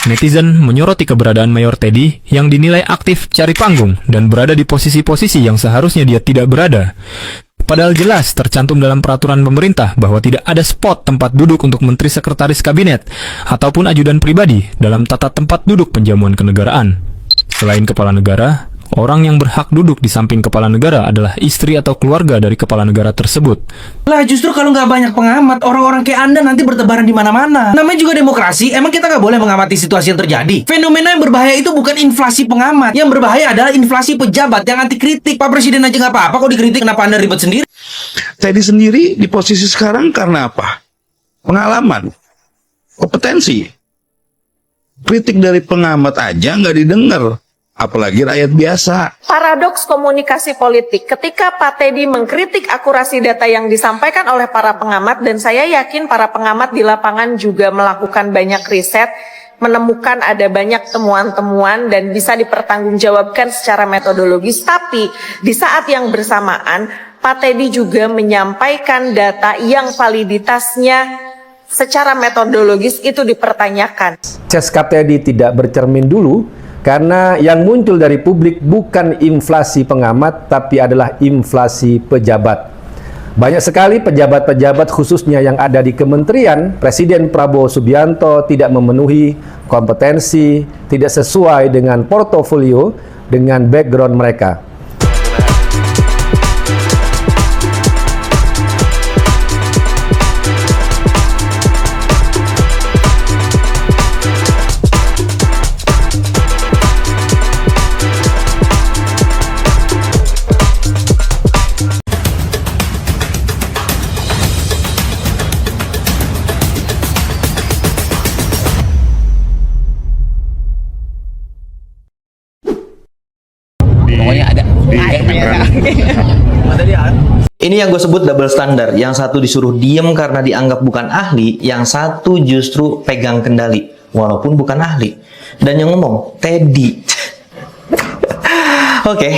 Netizen menyoroti keberadaan Mayor Teddy yang dinilai aktif cari panggung dan berada di posisi-posisi yang seharusnya dia tidak berada. Padahal jelas tercantum dalam peraturan pemerintah bahwa tidak ada spot tempat duduk untuk Menteri Sekretaris Kabinet ataupun ajudan pribadi dalam tata tempat duduk penjamuan kenegaraan. Selain kepala negara, orang yang berhak duduk di samping kepala negara adalah istri atau keluarga dari kepala negara tersebut. Lah justru kalau nggak banyak pengamat, orang-orang kayak Anda nanti bertebaran di mana-mana. Namanya juga demokrasi, emang kita nggak boleh mengamati situasi yang terjadi. Fenomena yang berbahaya itu bukan inflasi pengamat. Yang berbahaya adalah inflasi pejabat yang anti kritik. Pak Presiden aja nggak apa-apa kok dikritik, kenapa Anda ribet sendiri? Teddy sendiri di posisi sekarang karena apa? Pengalaman, kompetensi. Kritik dari pengamat aja nggak didengar, apalagi rakyat biasa. Paradoks komunikasi politik ketika Pak Teddy mengkritik akurasi data yang disampaikan oleh para pengamat, dan saya yakin para pengamat di lapangan juga melakukan banyak riset, menemukan ada banyak temuan-temuan dan bisa dipertanggungjawabkan secara metodologis, tapi di saat yang bersamaan Pak Teddy juga menyampaikan data yang validitasnya secara metodologis itu dipertanyakan. Seskap Teddy tidak bercermin dulu, karena yang muncul dari publik bukan inflasi pengamat, tapi adalah inflasi pejabat. Banyak sekali pejabat-pejabat khususnya yang ada di kementerian, Presiden Prabowo Subianto tidak memenuhi kompetensi, tidak sesuai dengan portofolio, dengan background mereka. Ini yang gue sebut double standard. Yang satu disuruh diem karena dianggap bukan ahli, yang satu justru pegang kendali walaupun bukan ahli. Dan yang ngomong Teddy. Oke,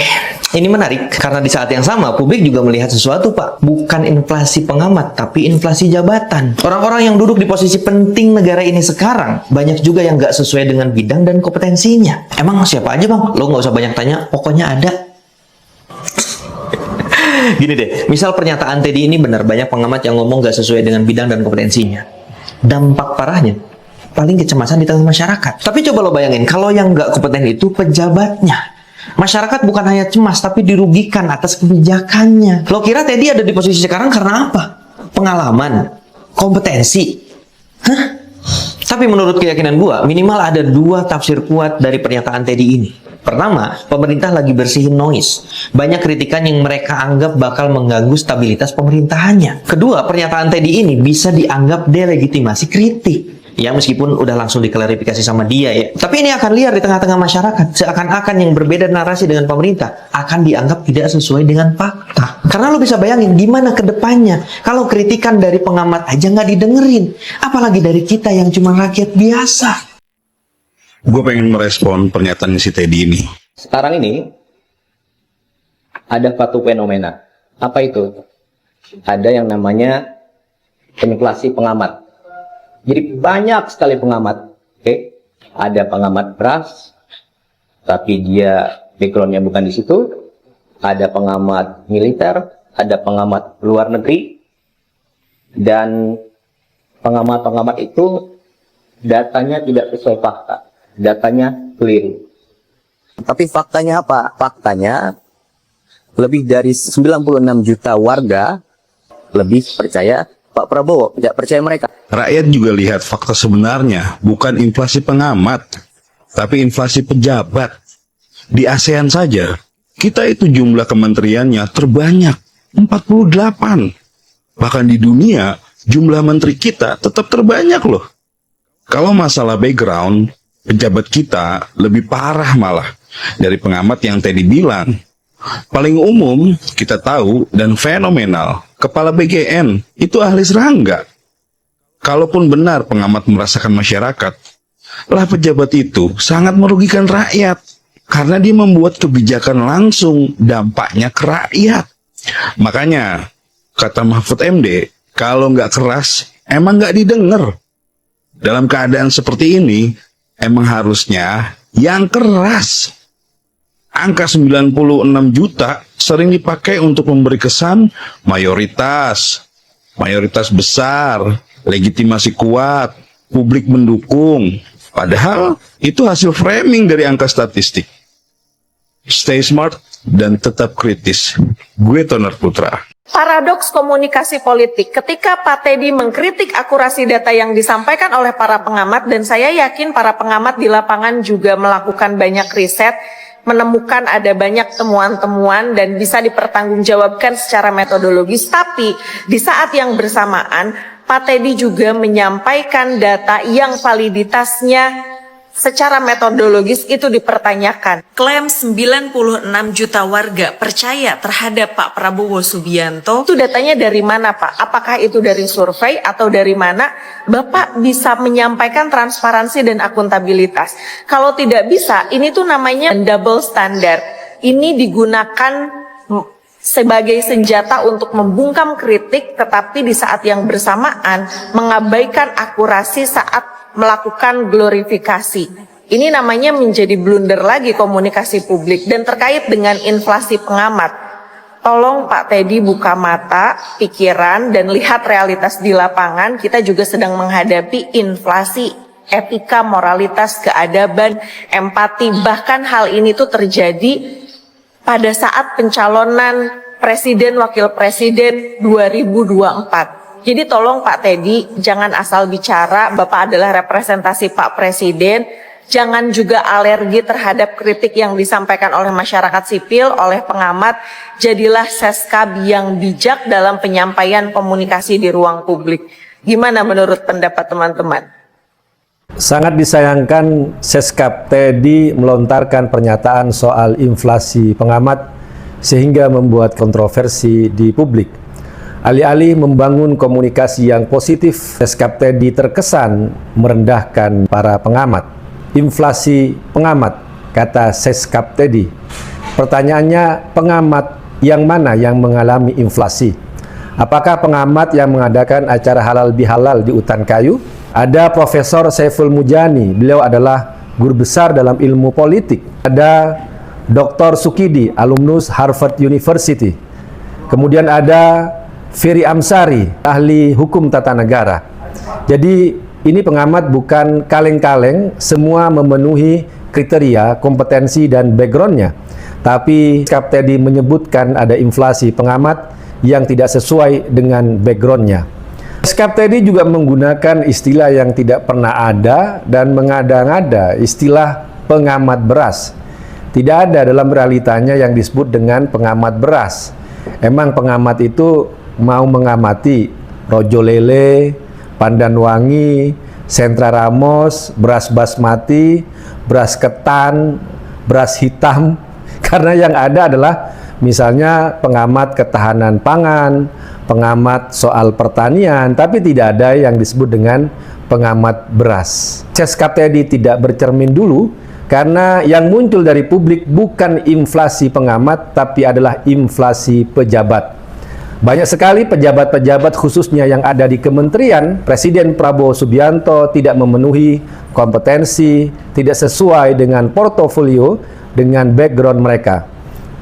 ini menarik karena di saat yang sama publik juga melihat sesuatu, Pak. Bukan inflasi pengamat, tapi inflasi jabatan. Orang-orang yang duduk di posisi penting negara ini sekarang banyak juga yang nggak sesuai dengan bidang dan kompetensinya. Emang siapa aja, Bang? Lo nggak usah banyak tanya, pokoknya ada. Gini deh, misal pernyataan Teddy ini benar, banyak pengamat yang ngomong gak sesuai dengan bidang dan kompetensinya. Dampak parahnya, paling kecemasan di tengah masyarakat. Tapi coba lo bayangin, kalau yang gak kompeten itu pejabatnya. Masyarakat bukan hanya cemas, tapi dirugikan atas kebijakannya. Lo kira Teddy ada di posisi sekarang karena apa? Pengalaman? Kompetensi? Hah? Tapi menurut keyakinan gua, minimal ada dua tafsir kuat dari pernyataan Teddy ini. Pertama, pemerintah lagi bersihin noise. Banyak kritikan yang mereka anggap bakal mengganggu stabilitas pemerintahannya. Kedua, pernyataan Teddy ini bisa dianggap delegitimasi kritik. Ya, meskipun udah langsung diklarifikasi sama dia ya. Tapi ini akan liar di tengah-tengah masyarakat. Seakan-akan yang berbeda narasi dengan pemerintah akan dianggap tidak sesuai dengan fakta. Karena lo bisa bayangin gimana ke depannya kalau kritikan dari pengamat aja nggak didengerin. Apalagi dari kita yang cuma rakyat biasa. Gue pengen merespon pernyataan si Teddy ini. Sekarang ini ada satu fenomena. Apa itu? Ada yang namanya inflasi pengamat. Jadi banyak sekali pengamat. Oke? Ada pengamat beras, tapi dia backgroundnya bukan di situ. Ada pengamat militer, ada pengamat luar negeri, dan pengamat-pengamat itu datanya tidak sesuai fakta. Datanya keliru. Tapi faktanya apa? Faktanya lebih dari 96 juta warga lebih percaya Pak Prabowo, tidak percaya mereka. Rakyat juga lihat fakta sebenarnya, bukan inflasi pengamat, tapi inflasi pejabat. Di ASEAN saja, kita itu jumlah kementeriannya terbanyak, 48. Bahkan di dunia, jumlah menteri kita tetap terbanyak loh. Kalau masalah background, pejabat kita lebih parah malah dari pengamat yang Teddy bilang. Paling umum kita tahu dan fenomenal, Kepala BGN itu ahli serangga. Kalaupun benar pengamat merasakan masyarakat, lah pejabat itu sangat merugikan rakyat karena dia membuat kebijakan langsung dampaknya ke rakyat. Makanya kata Mahfud MD, kalau nggak keras emang nggak didengar. Dalam keadaan seperti ini, emang harusnya yang keras. Angka 96 juta sering dipakai untuk memberi kesan mayoritas besar, legitimasi kuat, publik mendukung. Padahal itu hasil framing dari angka statistik. Stay smart dan tetap kritis. Gue Toner Putra. Paradoks komunikasi politik ketika Pak Teddy mengkritik akurasi data yang disampaikan oleh para pengamat, dan saya yakin para pengamat di lapangan juga melakukan banyak riset, menemukan ada banyak temuan-temuan dan bisa dipertanggungjawabkan secara metodologis, tapi di saat yang bersamaan Pak Teddy juga menyampaikan data yang validitasnya secara metodologis itu dipertanyakan. Klaim 96 juta warga percaya terhadap Pak Prabowo Subianto, itu datanya dari mana Pak? Apakah itu dari survei atau dari mana? Bapak bisa menyampaikan transparansi dan akuntabilitas. Kalau tidak bisa, ini tuh namanya double standard. Ini digunakan sebagai senjata untuk membungkam kritik, tetapi di saat yang bersamaan mengabaikan akurasi saat melakukan glorifikasi. Ini namanya menjadi blunder lagi komunikasi publik. Dan terkait dengan inflasi pengamat, tolong Pak Teddy buka mata, pikiran, dan lihat realitas di lapangan. Kita juga sedang menghadapi inflasi etika, moralitas, keadaban, empati. Bahkan hal ini tuh terjadi pada saat pencalonan presiden, wakil presiden 2024. Jadi tolong Pak Teddy, jangan asal bicara, Bapak adalah representasi Pak Presiden, jangan juga alergi terhadap kritik yang disampaikan oleh masyarakat sipil, oleh pengamat, jadilah seskap yang bijak dalam penyampaian komunikasi di ruang publik. Gimana menurut pendapat teman-teman? Sangat disayangkan Seskap Teddy melontarkan pernyataan soal inflasi pengamat sehingga membuat kontroversi di publik. Alih-alih membangun komunikasi yang positif, Seskap Teddy terkesan merendahkan para pengamat. Inflasi pengamat, kata Seskap Teddy. Pertanyaannya, pengamat yang mana yang mengalami inflasi? Apakah pengamat yang mengadakan acara halal bihalal di Utan Kayu? Ada Profesor Saiful Mujani, beliau adalah guru besar dalam ilmu politik. Ada Dr. Sukidi, alumnus Harvard University. Kemudian ada Ferry Amsari, ahli hukum tata negara. Jadi ini pengamat bukan kaleng-kaleng, semua memenuhi kriteria, kompetensi, dan backgroundnya. Tapi Seskap Teddy menyebutkan ada inflasi pengamat yang tidak sesuai dengan backgroundnya. Seskap Teddy juga menggunakan istilah yang tidak pernah ada dan mengada-ngada, istilah pengamat beras. Tidak ada dalam realitanya yang disebut dengan pengamat beras. Emang pengamat itu mau mengamati Rojo Lele, Pandan Wangi, Sentra Ramos, beras basmati, beras ketan, beras hitam. Karena yang ada adalah misalnya pengamat ketahanan pangan, pengamat soal pertanian, tapi tidak ada yang disebut dengan pengamat beras. Seskap Teddy tidak bercermin dulu, karena yang muncul dari publik bukan inflasi pengamat, tapi adalah inflasi pejabat. Banyak sekali pejabat-pejabat khususnya yang ada di kementerian Presiden Prabowo Subianto tidak memenuhi kompetensi, tidak sesuai dengan portofolio, dengan background mereka.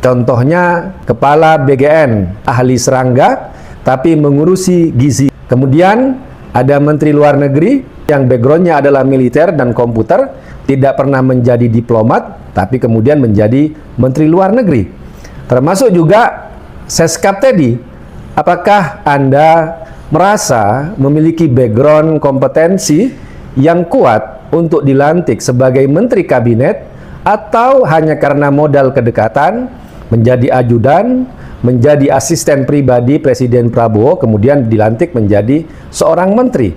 Contohnya Kepala BGN, ahli serangga, tapi mengurusi gizi. Kemudian ada Menteri Luar Negeri yang backgroundnya adalah militer dan komputer, tidak pernah menjadi diplomat, tapi kemudian menjadi Menteri Luar Negeri. Termasuk juga Seskap Teddy. Apakah Anda merasa memiliki background kompetensi yang kuat untuk dilantik sebagai Menteri Kabinet, atau hanya karena modal kedekatan, menjadi ajudan, menjadi asisten pribadi Presiden Prabowo, kemudian dilantik menjadi seorang menteri?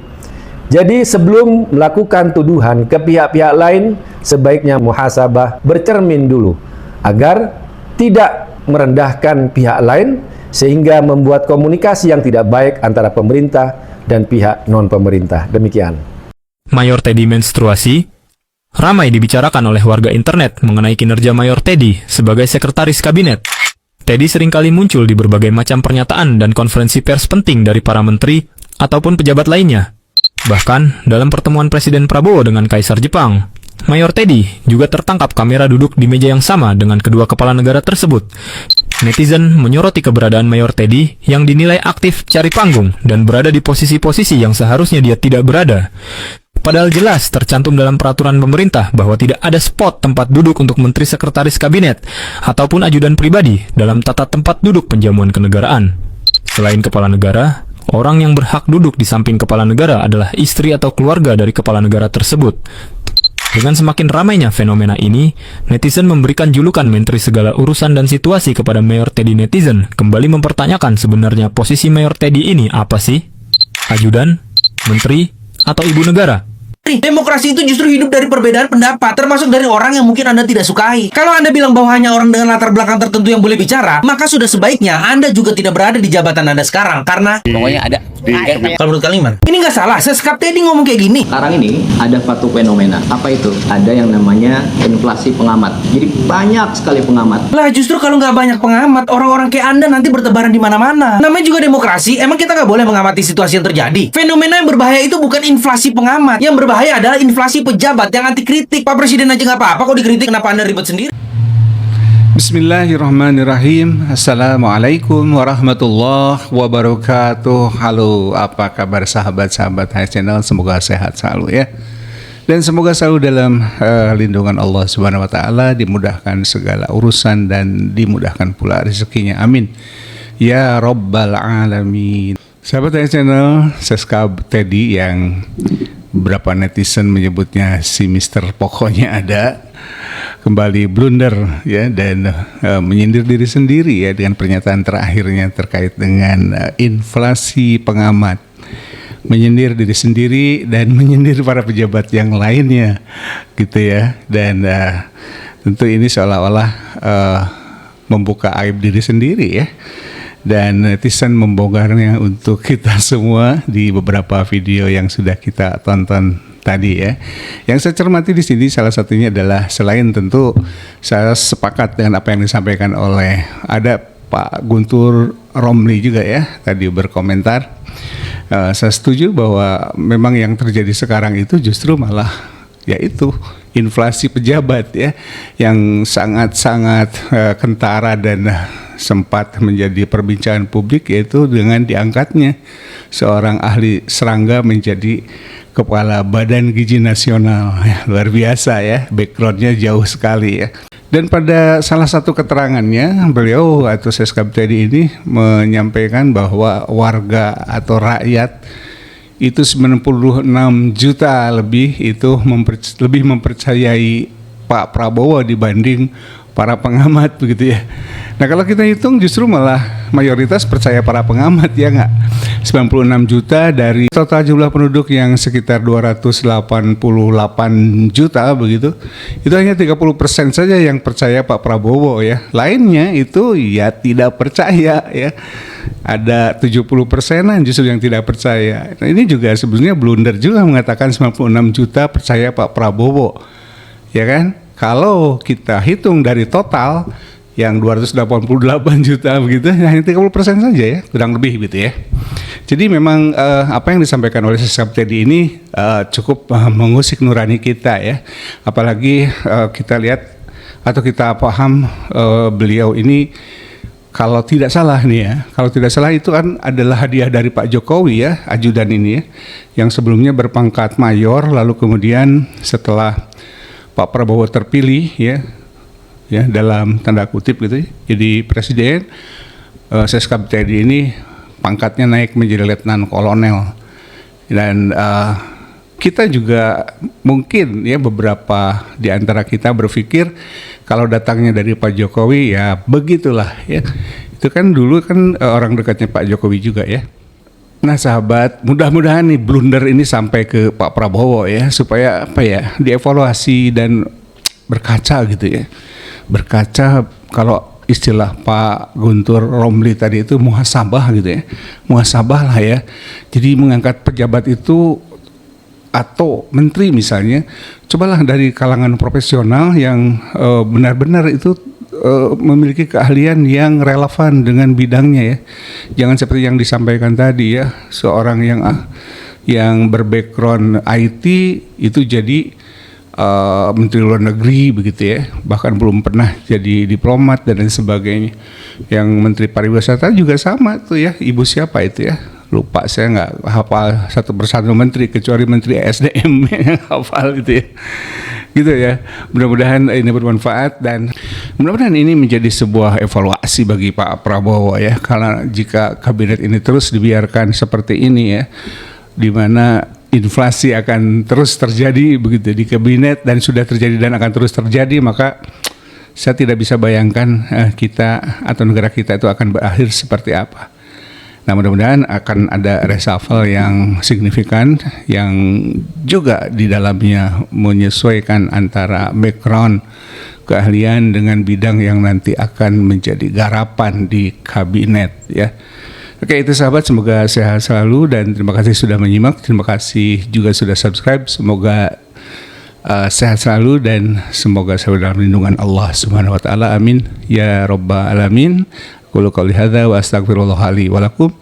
Jadi sebelum melakukan tuduhan ke pihak-pihak lain, sebaiknya muhasabah, bercermin dulu, agar tidak merendahkan pihak lain, sehingga membuat komunikasi yang tidak baik antara pemerintah dan pihak non-pemerintah. Demikian. Mayor Teddy menstruasi ramai dibicarakan oleh warga internet mengenai kinerja Mayor Teddy sebagai sekretaris kabinet. Teddy seringkali muncul di berbagai macam pernyataan dan konferensi pers penting dari para menteri ataupun pejabat lainnya. Bahkan dalam pertemuan Presiden Prabowo dengan Kaisar Jepang, Mayor Teddy juga tertangkap kamera duduk di meja yang sama dengan kedua kepala negara tersebut. Netizen menyoroti keberadaan Mayor Teddy yang dinilai aktif cari panggung dan berada di posisi-posisi yang seharusnya dia tidak berada. Padahal jelas tercantum dalam peraturan pemerintah bahwa tidak ada spot tempat duduk untuk Menteri Sekretaris Kabinet ataupun ajudan pribadi dalam tata tempat duduk penjamuan kenegaraan. Selain kepala negara, orang yang berhak duduk di samping kepala negara adalah istri atau keluarga dari kepala negara tersebut. Dengan semakin ramainya fenomena ini, netizen memberikan julukan Menteri Segala Urusan dan Situasi kepada Mayor Teddy. Netizen kembali mempertanyakan sebenarnya posisi Mayor Teddy ini apa sih? Ajudan? Menteri? Atau ibu negara? Demokrasi itu justru hidup dari perbedaan pendapat, termasuk dari orang yang mungkin Anda tidak sukai. Kalau Anda bilang bahwa hanya orang dengan latar belakang tertentu yang boleh bicara, maka sudah sebaiknya Anda juga tidak berada di jabatan Anda sekarang, karena Pokoknya ada. kalau menurut kalian, ini nggak salah. Seskap Teddy ngomong kayak gini. Sekarang ini ada satu fenomena. Apa itu? Ada yang namanya inflasi pengamat. Jadi banyak sekali pengamat. Lah justru kalau nggak banyak pengamat, orang-orang kayak Anda nanti bertebaran di mana-mana. Namanya juga demokrasi, emang kita nggak boleh mengamati situasi yang terjadi. Fenomena yang berbahaya itu bukan inflasi pengamat. Yang berbahaya adalah inflasi pejabat yang anti kritik. Pak Presiden aja nggak apa-apa kok dikritik, kenapa Anda ribet sendiri? Bismillahirrahmanirrahim. Assalamualaikum warahmatullahi wabarakatuh. Halo, apa kabar sahabat-sahabat Hai Channel? Semoga sehat selalu ya. Dan semoga selalu dalam lindungan Allah Subhanahu wa taala, dimudahkan segala urusan dan dimudahkan pula rezekinya. Amin. Ya rabbal alamin. Sahabat Hai Channel, Seskap Teddy yang beberapa netizen menyebutnya si Mister pokoknya ada, kembali blunder ya, dan menyindir diri sendiri ya dengan pernyataan terakhirnya terkait dengan inflasi pengamat, menyindir diri sendiri dan menyindir para pejabat yang lainnya gitu ya. Dan tentu ini seolah-olah membuka aib diri sendiri ya, dan netizen membongkarnya untuk kita semua di beberapa video yang sudah kita tonton tadi ya. Yang saya cermati di sini salah satunya adalah, selain tentu saya sepakat dengan apa yang disampaikan oleh ada Pak Guntur Romli juga ya tadi berkomentar, saya setuju bahwa memang yang terjadi sekarang itu justru malah yaitu inflasi pejabat ya, yang sangat-sangat kentara dan sempat menjadi perbincangan publik, yaitu dengan diangkatnya seorang ahli serangga menjadi Kepala Badan Gizi Nasional ya, luar biasa ya, backgroundnya jauh sekali ya. Dan pada salah satu keterangannya beliau atau Seskap Teddy ini menyampaikan bahwa warga atau rakyat itu 96 juta lebih itu lebih mempercayai Pak Prabowo dibanding para pengamat begitu ya. Nah kalau kita hitung justru malah mayoritas percaya para pengamat ya nggak? 96 juta dari total jumlah penduduk yang sekitar 288 juta begitu, itu hanya 30% saja yang percaya Pak Prabowo ya. Lainnya itu ya tidak percaya ya. Ada 70%-an justru yang tidak percaya. Nah, ini juga sebenarnya blunder juga mengatakan 96 juta percaya Pak Prabowo. Ya kan? Kalau kita hitung dari total yang 288 juta begitu, hanya 30% saja ya, kurang lebih gitu ya. Jadi memang apa yang disampaikan oleh Seskap Teddy ini cukup mengusik nurani kita ya. Apalagi kita lihat atau kita paham beliau ini, kalau tidak salah nih ya, kalau tidak salah itu kan adalah hadiah dari Pak Jokowi ya, ajudan ini ya, yang sebelumnya berpangkat mayor, lalu kemudian setelah Pak Prabowo terpilih ya dalam tanda kutip gitu ya, jadi presiden, Seskap Teddy ini pangkatnya naik menjadi letnan kolonel. Dan kita juga mungkin ya beberapa di antara kita berpikir kalau datangnya dari Pak Jokowi ya begitulah ya. Itu kan dulu kan orang dekatnya Pak Jokowi juga ya. Nah sahabat, mudah-mudahan nih blunder ini sampai ke Pak Prabowo ya, supaya apa ya, dievaluasi dan berkaca gitu ya. Berkaca, kalau istilah Pak Guntur Romli tadi itu muhasabah gitu ya. Muhasabah lah ya. Jadi mengangkat pejabat itu atau menteri misalnya, cobalah dari kalangan profesional yang benar-benar itu memiliki keahlian yang relevan dengan bidangnya ya. Jangan seperti yang disampaikan tadi ya, seorang yang berbackground IT itu jadi Menteri Luar Negeri begitu ya, bahkan belum pernah jadi diplomat dan lain sebagainya. Yang Menteri Pariwisata juga sama tuh ya, ibu siapa itu ya, lupa, saya nggak hafal satu persatu menteri kecuali Menteri SDM yang hafal itu ya, gitu ya. Mudah-mudahan ini bermanfaat dan mudah-mudahan ini menjadi sebuah evaluasi bagi Pak Prabowo ya, karena jika kabinet ini terus dibiarkan seperti ini ya, di mana inflasi akan terus terjadi begitu di kabinet dan sudah terjadi dan akan terus terjadi, maka saya tidak bisa bayangkan kita atau negara kita itu akan berakhir seperti apa. Nah, mudah-mudahan akan ada reshuffle yang signifikan yang juga di dalamnya menyesuaikan antara background keahlian dengan bidang yang nanti akan menjadi garapan di kabinet ya. Oke, itu sahabat, semoga sehat selalu dan terima kasih sudah menyimak. Terima kasih juga sudah subscribe. Semoga sehat selalu dan semoga selalu dalam lindungan Allah Subhanahu wa taala. Amin ya rabbal alamin. Qul qouli hadza wa astaghfirullah li wa lakum.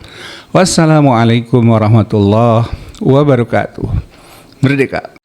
Wassalamualaikum warahmatullahi wabarakatuh. Merdeka.